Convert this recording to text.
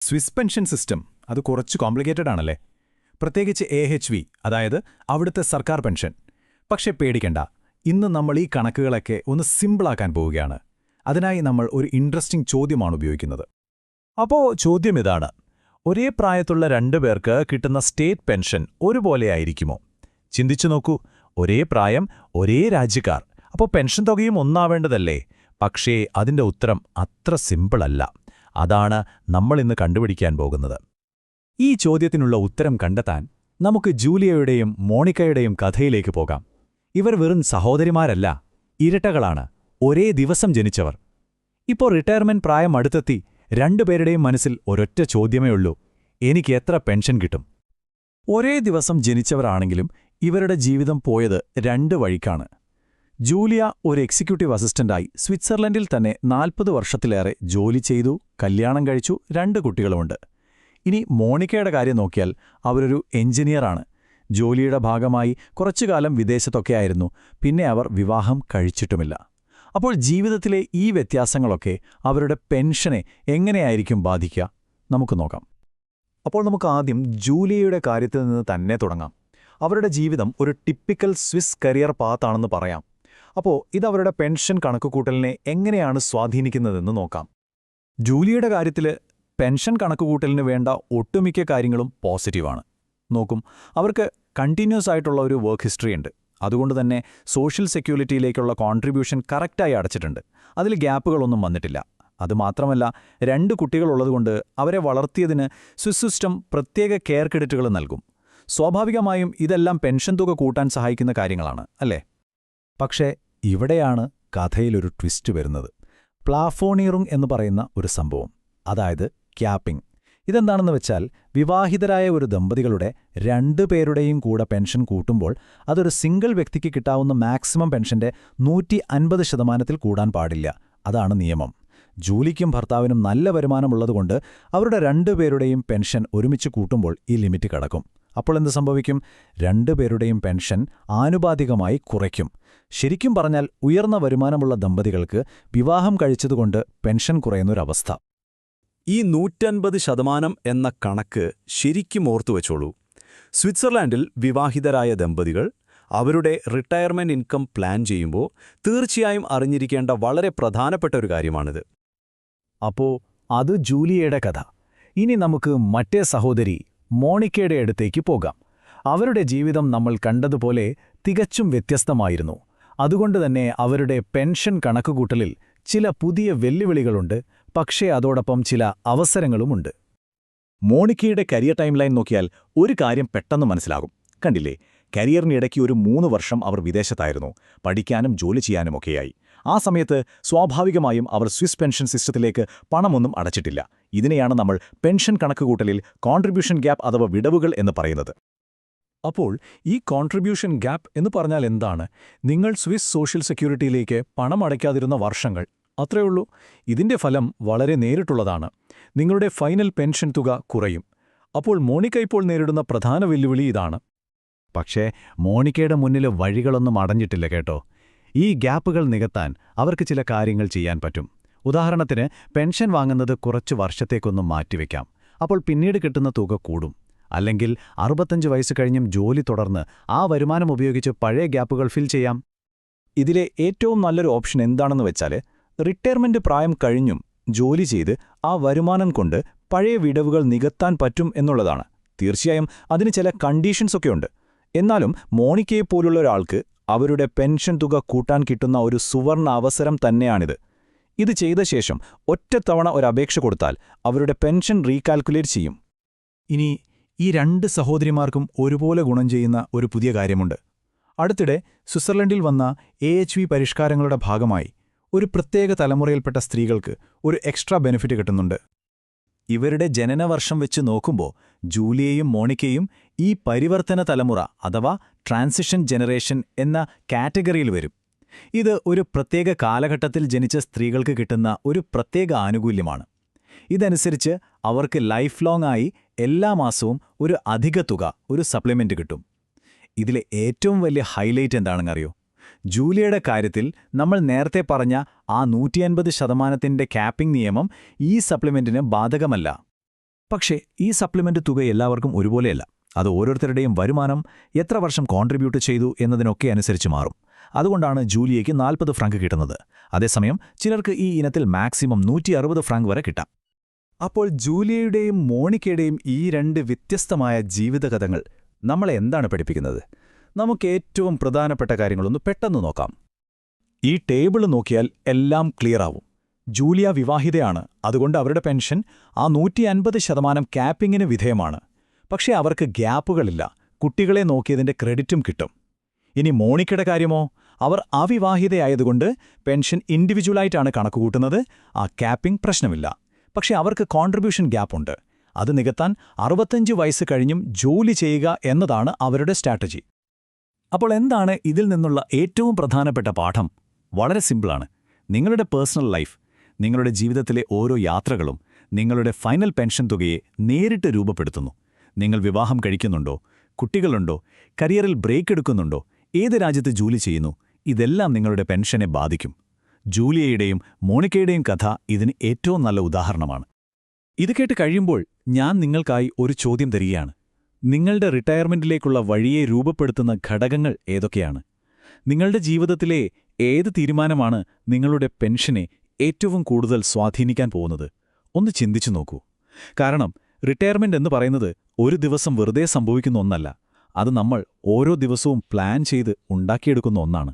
Swiss pension system അത് കുറച്ച് complicated ആണല്ലേ? പ്രത്യേകിച്ച് AHV, അതായത് അവിടുത്തെ സർക്കാർ പെൻഷൻ. പക്ഷേ പേടിക്കണ്ട, ഇന്ന് നമ്മൾ ഈ കണക്കുകളൊക്കെ ഒന്ന് സിമ്പിളാക്കാൻ പോവുകയാണ്. അതിനായി നമ്മൾ ഒരു ഇൻട്രസ്റ്റിംഗ് ചോദ്യമാണ് ഉപയോഗിക്കുന്നത്. അപ്പോൾ ചോദ്യം ഇതാണ്: ഒരേ പ്രായത്തുള്ള രണ്ടുപേർക്ക് കിട്ടുന്ന സ്റ്റേറ്റ് പെൻഷൻ ഒരുപോലെയായിരിക്കുമോ? ചിന്തിച്ചു നോക്കൂ, ഒരേ പ്രായം, ഒരേ രാജ്യക്കാർ, അപ്പോൾ പെൻഷൻ തുകയും ഒന്നാവേണ്ടതല്ലേ? പക്ഷേ അതിൻ്റെ ഉത്തരം അത്ര സിമ്പിളല്ല. അതാണ് നമ്മളിന്ന് കണ്ടുപിടിക്കാൻ പോകുന്നത്. ഈ ചോദ്യത്തിനുള്ള ഉത്തരം കണ്ടെത്താൻ നമുക്ക് ജൂലിയയുടെയും മോണിക്കയുടെയും കഥയിലേക്ക് പോകാം. ഇവർ വെറും സഹോദരിമാരല്ല, ഇരട്ടകളാണ്, ഒരേ ദിവസം ജനിച്ചവർ. ഇപ്പോൾ റിട്ടയർമെന്റ് പ്രായം അടുത്തെത്തി. രണ്ടുപേരുടെയും മനസ്സിൽ ഒരൊറ്റ ചോദ്യമേ ഉള്ളൂ: എനിക്ക് എത്ര പെൻഷൻ കിട്ടും? ഒരേ ദിവസം ജനിച്ചവരാണെങ്കിലും ഇവരുടെ ജീവിതം പോയത് രണ്ട് വഴിക്കാണ്. ജൂലിയ ഒരു എക്സിക്യൂട്ടീവ് അസിസ്റ്റന്റായി സ്വിറ്റ്സർലൻഡിൽ തന്നെ 40 വർഷത്തിലേറെ ജോലി ചെയ്തു, കല്യാണം കഴിച്ചു, 2 കുട്ടികളുമുണ്ട്. ഇനി മോണിക്കയുടെ കാര്യം നോക്കിയാൽ അവരൊരു എഞ്ചിനീയറാണ്. ജോലിയുടെ ഭാഗമായി കുറച്ചുകാലം വിദേശത്തൊക്കെയായിരുന്നു. പിന്നെ അവർ വിവാഹം കഴിച്ചിട്ടുമില്ല. അപ്പോൾ ജീവിതത്തിലെ ഈ വ്യത്യാസങ്ങളൊക്കെ അവരുടെ പെൻഷനെ എങ്ങനെയായിരിക്കും ബാധിക്കുക? നമുക്ക് നോക്കാം. അപ്പോൾ നമുക്ക് ആദ്യം ജൂലിയയുടെ കാര്യത്തിൽ നിന്ന് തന്നെ തുടങ്ങാം. അവരുടെ ജീവിതം ഒരു ടിപ്പിക്കൽ സ്വിസ് കരിയർ പാത്താണെന്ന് പറയാം. അപ്പോൾ ഇതവരുടെ പെൻഷൻ കണക്കുകൂട്ടലിനെ എങ്ങനെയാണ് സ്വാധീനിക്കുന്നതെന്ന് നോക്കാം. ജൂലിയയുടെ കാര്യത്തിൽ പെൻഷൻ കണക്കുകൂട്ടലിന് വേണ്ട ഒട്ടുമിക്ക കാര്യങ്ങളും പോസിറ്റീവാണ്. നോക്കും, അവർക്ക് കണ്ടിന്യൂസ് ആയിട്ടുള്ള ഒരു വർക്ക് ഹിസ്റ്ററി ഉണ്ട്. അതുകൊണ്ട് തന്നെ സോഷ്യൽ സെക്യൂരിറ്റിയിലേക്കുള്ള കോൺട്രിബ്യൂഷൻ കറക്റ്റായി അടച്ചിട്ടുണ്ട്. അതിൽ ഗ്യാപ്പുകളൊന്നും വന്നിട്ടില്ല. അതുമാത്രമല്ല, 2 കുട്ടികളുള്ളതുകൊണ്ട് അവരെ വളർത്തിയതിന് സ്വിസ് സിസ്റ്റം പ്രത്യേക കെയർ ക്രെഡിറ്റുകൾ നൽകും. സ്വാഭാവികമായും ഇതെല്ലാം പെൻഷൻ തുക കൂട്ടാൻ സഹായിക്കുന്ന കാര്യങ്ങളാണ്, അല്ലേ? പക്ഷേ ഇവിടെയാണ് കഥയിലൊരു ട്വിസ്റ്റ് വരുന്നത്. പ്ലാഫോണിയറും എന്ന് പറയുന്ന ഒരു സംഭവം, അതായത് ക്യാപ്പിംഗ്. ഇതെന്താണെന്ന് വെച്ചാൽ, വിവാഹിതരായ ഒരു ദമ്പതികളുടെ 2 പേരുടെയും കൂടെ പെൻഷൻ കൂട്ടുമ്പോൾ അതൊരു സിംഗിൾ വ്യക്തിക്ക് കിട്ടാവുന്ന മാക്സിമം പെൻഷന്റെ 150% കൂടാൻ പാടില്ല. അതാണ് നിയമം. ജൂലിക്കും ഭർത്താവിനും നല്ല വരുമാനമുള്ളതുകൊണ്ട് അവരുടെ 2 പേരുടെയും പെൻഷൻ ഒരുമിച്ച് കൂട്ടുമ്പോൾ ഈ ലിമിറ്റ് കടക്കും. അപ്പോൾ എന്ത് സംഭവിക്കും? 2 പേരുടെയും പെൻഷൻ ആനുപാതികമായി കുറയ്ക്കും. ശരിക്കും പറഞ്ഞാൽ ഉയർന്ന വരുമാനമുള്ള ദമ്പതികൾക്ക് വിവാഹം കഴിച്ചതുകൊണ്ട് പെൻഷൻ കുറയുന്നൊരവസ്ഥ. ഈ 150% എന്ന കണക്ക് ശരിക്കും ഓർത്തുവെച്ചോളൂ. സ്വിറ്റ്സർലാൻഡിൽ വിവാഹിതരായ ദമ്പതികൾ അവരുടെ റിട്ടയർമെന്റ് ഇൻകം പ്ലാൻ ചെയ്യുമ്പോൾ തീർച്ചയായും അറിഞ്ഞിരിക്കേണ്ട വളരെ പ്രധാനപ്പെട്ട ഒരു കാര്യമാണിത്. അപ്പോൾ അത് ജൂലിയയുടെ കഥ. ഇനി നമുക്ക് മറ്റേ സഹോദരി മോണിക്കയുടെ അടുത്തേക്ക് പോകാം. അവരുടെ ജീവിതം നമ്മൾ കണ്ടതുപോലെ തികച്ചും വ്യത്യസ്തമായിരുന്നു. അതുകൊണ്ടുതന്നെ അവരുടെ പെൻഷൻ കണക്കുകൂട്ടലിൽ ചില പുതിയ വെല്ലുവിളികളുണ്ട്. പക്ഷേ അതോടൊപ്പം ചില അവസരങ്ങളുമുണ്ട്. മോണിക്കയുടെ കരിയർ ടൈം ലൈൻ നോക്കിയാൽ ഒരു കാര്യം പെട്ടെന്ന് മനസ്സിലാകും. കണ്ടില്ലേ, കരിയറിനിടയ്ക്ക് ഒരു 3 വർഷം അവർ വിദേശത്തായിരുന്നു, പഠിക്കാനും ജോലി ചെയ്യാനുമൊക്കെയായി. ആ സമയത്ത് സ്വാഭാവികമായും അവർ സ്വിസ് പെൻഷൻ സിസ്റ്റത്തിലേക്ക് പണമൊന്നും അടച്ചിട്ടില്ല. ഇതിനെയാണ് നമ്മൾ പെൻഷൻ കണക്കുകൂട്ടലിൽ കോൺട്രിബ്യൂഷൻ ഗ്യാപ്പ് അഥവാ വിടവുകൾ എന്ന് പറയുന്നത്. അപ്പോൾ ഈ കോൺട്രിബ്യൂഷൻ ഗ്യാപ്പ് എന്ന് പറഞ്ഞാൽ എന്താണ്? നിങ്ങൾ സ്വിസ് സോഷ്യൽ സെക്യൂരിറ്റിയിലേക്ക് പണം അടയ്ക്കാതിരുന്ന വർഷങ്ങൾ, അത്രയുള്ളൂ. ഇതിന്റെ ഫലം വളരെ നേരിട്ടുള്ളതാണ്. നിങ്ങളുടെ ഫൈനൽ പെൻഷൻ തുക കുറയും. അപ്പോൾ മോണിക്ക ഇപ്പോൾ നേരിടുന്ന പ്രധാന വെല്ലുവിളി ഇതാണ്. പക്ഷേ മോണിക്കയുടെ മുന്നിൽ വഴികളൊന്നും അടഞ്ഞിട്ടില്ല കേട്ടോ. ഈ ഗ്യാപ്പുകൾ നികത്താൻ അവർക്ക് ചില കാര്യങ്ങൾ ചെയ്യാൻ പറ്റും. ഉദാഹരണത്തിന്, പെൻഷൻ വാങ്ങുന്നത് കുറച്ച് വർഷത്തേക്കൊന്നും മാറ്റിവെക്കാം. അപ്പോൾ പിന്നീട് കിട്ടുന്ന തുക കൂടും. അല്ലെങ്കിൽ 65 വയസ്സ് കഴിഞ്ഞും ജോലി തുടർന്ന് ആ വരുമാനം ഉപയോഗിച്ച് പഴയ ഗ്യാപ്പുകൾ ഫിൽ ചെയ്യാം. ഇതിലെ ഏറ്റവും നല്ലൊരു ഓപ്ഷൻ എന്താണെന്ന് വെച്ചാൽ, റിട്ടയർമെന്റ് പ്രായം കഴിഞ്ഞും ജോലി ചെയ്ത് ആ വരുമാനം കൊണ്ട് പഴയ വിടവുകൾ നികത്താൻ പറ്റും എന്നുള്ളതാണ്. തീർച്ചയായും അതിന് ചില കണ്ടീഷൻസൊക്കെ ഉണ്ട്. എന്നാലും മോണിക്കയെപ്പോലുള്ള ഒരാൾക്ക് അവരുടെ പെൻഷൻ തുക കൂട്ടാൻ കിട്ടുന്ന ഒരു സുവർണ അവസരം തന്നെയാണിത്. ഇത് ചെയ്ത ശേഷം ഒറ്റത്തവണ ഒരു അപേക്ഷ കൊടുത്താൽ അവരുടെ പെൻഷൻ റീകാൽക്കുലേറ്റ് ചെയ്യും. ഇനി ഈ 2 സഹോദരിമാർക്കും ഒരുപോലെ ഗുണം ചെയ്യുന്ന ഒരു പുതിയ കാര്യമുണ്ട്. അടുത്തിടെ സ്വിറ്റ്സർലൻഡിൽ വന്ന AHV പരിഷ്കാരങ്ങളുടെ ഭാഗമായി ഒരു പ്രത്യേക തലമുറയിൽപ്പെട്ട സ്ത്രീകൾക്ക് ഒരു എക്സ്ട്രാ ബെനിഫിറ്റ് കിട്ടുന്നുണ്ട്. ഇവരുടെ ജനനവർഷം വെച്ച് നോക്കുമ്പോൾ ജൂലിയയും മോണിക്കയും ഈ പരിവർത്തന തലമുറ അഥവാ ട്രാൻസിഷൻ ജനറേഷൻ എന്ന കാറ്റഗറിയിൽ വരും. ഇത് ഒരു പ്രത്യേക കാലഘട്ടത്തിൽ ജനിച്ച സ്ത്രീകൾക്ക് കിട്ടുന്ന ഒരു പ്രത്യേക ആനുകൂല്യമാണ്. ഇതനുസരിച്ച് അവർക്ക് ലൈഫ് ലോങ് ആയി എല്ലാ മാസവും ഒരു അധിക തുക, ഒരു സപ്ലിമെന്റ് കിട്ടും. ഇതിലെ ഏറ്റവും വലിയ ഹൈലൈറ്റ് എന്താണെന്നറിയോ? ജൂലിയയുടെ കാര്യത്തിൽ നമ്മൾ നേരത്തെ പറഞ്ഞ ആ 150% ക്യാപ്പിംഗ് നിയമം ഈ സപ്ലിമെന്റിന് ബാധകമല്ല. പക്ഷേ ഈ സപ്ലിമെന്റ് തുക എല്ലാവർക്കും ഒരുപോലെയല്ല. അത് ഓരോരുത്തരുടെയും വരുമാനം, എത്ര വർഷം കോൺട്രിബ്യൂട്ട് ചെയ്തു എന്നതിനൊക്കെ അനുസരിച്ച് മാറും. അതുകൊണ്ടാണ് ജൂലിയയ്ക്ക് 40 ഫ്രാങ്ക് കിട്ടുന്നത്. അതേസമയം ചിലർക്ക് ഈ ഇനത്തിൽ മാക്സിമം 160 ഫ്രാങ്ക് വരെ കിട്ടാം. അപ്പോൾ ജൂലിയയുടെയും മോണിക്കയുടെയും ഈ രണ്ട് വ്യത്യസ്തമായ ജീവിതകഥകൾ നമ്മളെ എന്താണ് പഠിപ്പിക്കുന്നത്? നമുക്ക് ഏറ്റവും പ്രധാനപ്പെട്ട കാര്യങ്ങളൊന്ന് പെട്ടെന്ന് നോക്കാം. ഈ ടേബിൾ നോക്കിയാൽ എല്ലാം ക്ലിയറാവും. ജൂലിയ വിവാഹിതയാണ്, അതുകൊണ്ട് അവരുടെ പെൻഷൻ ആ 150% ക്യാപ്പിങ്ങിന് വിധേയമാണ്. പക്ഷേ അവർക്ക് ഗ്യാപ്പുകളില്ല, കുട്ടികളെ നോക്കിയതിന്റെ ക്രെഡിറ്റും കിട്ടും. ഇനി മോണിക്കയുടെ കാര്യമോ? അവർ അവിവാഹിതയായതുകൊണ്ട് പെൻഷൻ ഇൻഡിവിജ്വലായിട്ടാണ് കണക്കുകൂട്ടുന്നത്, ആ ക്യാപ്പിംഗ് പ്രശ്നമില്ല. പക്ഷേ അവർക്ക് കോൺട്രിബ്യൂഷൻ ഗ്യാപ്പുണ്ട്. അത് നികത്താൻ 65 വയസ്സ് കഴിഞ്ഞും ജോലി ചെയ്യുക എന്നതാണ് അവരുടെ സ്ട്രാറ്റജി. അപ്പോൾ എന്താണ് ഇതിൽ നിന്നുള്ള ഏറ്റവും പ്രധാനപ്പെട്ട പാഠം? വളരെ സിമ്പിളാണ്. നിങ്ങളുടെ പേഴ്സണൽ ലൈഫ്, നിങ്ങളുടെ ജീവിതത്തിലെ ഓരോ യാത്രകളും നിങ്ങളുടെ ഫൈനൽ പെൻഷൻ തുകയെ നേരിട്ട് രൂപപ്പെടുത്തുന്നു. നിങ്ങൾ വിവാഹം കഴിക്കുന്നുണ്ടോ, കുട്ടികളുണ്ടോ, കരിയറിൽ ബ്രേക്ക് എടുക്കുന്നുണ്ടോ, ഏത് രാജ്യത്ത് ജോലി ചെയ്യുന്നു, ഇതെല്ലാം നിങ്ങളുടെ പെൻഷനെ ബാധിക്കും. ജൂലിയയുടെയും മോണിക്കയുടെയും കഥ ഇതിന് ഏറ്റവും നല്ല ഉദാഹരണമാണ്. ഇത് കേട്ട് കഴിയുമ്പോൾ ഞാൻ നിങ്ങൾക്കായി ഒരു ചോദ്യം തരികയാണ്. നിങ്ങളുടെ റിട്ടയർമെന്റിലേക്കുള്ള വഴിയെ രൂപപ്പെടുത്തുന്ന ഘടകങ്ങൾ ഏതൊക്കെയാണ്? നിങ്ങളുടെ ജീവിതത്തിലെ ഏത് തീരുമാനമാണ് നിങ്ങളുടെ പെൻഷനെ ഏറ്റവും കൂടുതൽ സ്വാധീനിക്കാൻ പോകുന്നത്? ഒന്ന് ചിന്തിച്ചു നോക്കൂ. കാരണം റിട്ടയർമെന്റ് എന്ന് പറയുന്നത് ഒരു ദിവസം വെറുതെ സംഭവിക്കുന്ന ഒന്നല്ല. അത് നമ്മൾ ഓരോ ദിവസവും പ്ലാൻ ചെയ്ത് ഉണ്ടാക്കിയെടുക്കുന്ന ഒന്നാണ്.